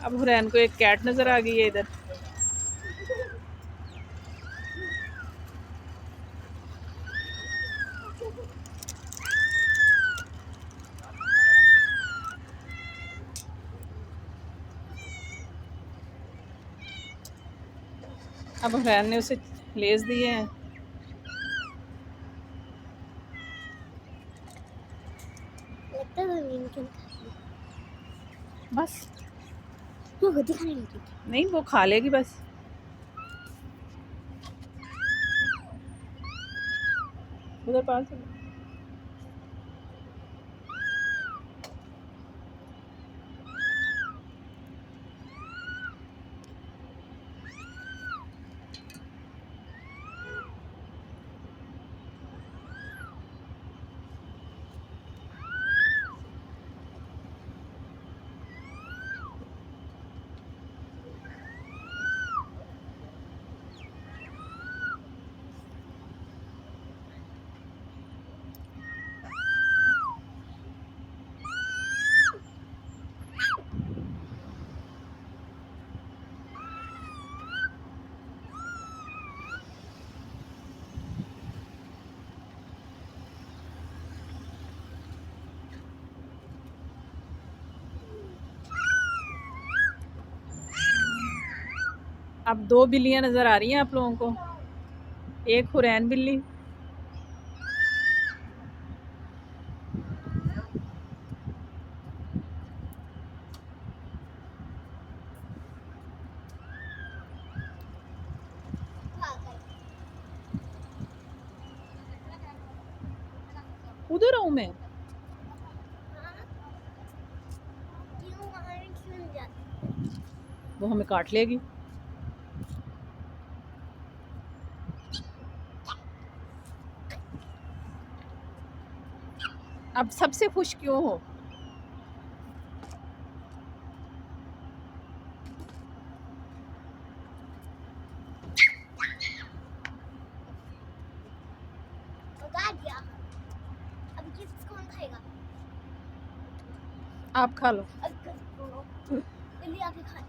अब हुरैन को एक कैट नजर आ गई है इधर। अब हुरैन ने उसे लेस दिए हैं। बस वो खुद ही खाने लगी थी। नहीं, वो खा लेगी बस। उधर पास अब 2 बिल्लियां नजर आ रही हैं आप लोगों को। एक हुरैन बिल्ली, उधर हूँ मैं। वो हमें काट लेगी। अब सबसे खुश क्यों हो? अब गिफ्ट कौन खाएगा? आप खा लो। बिल्ली आके खा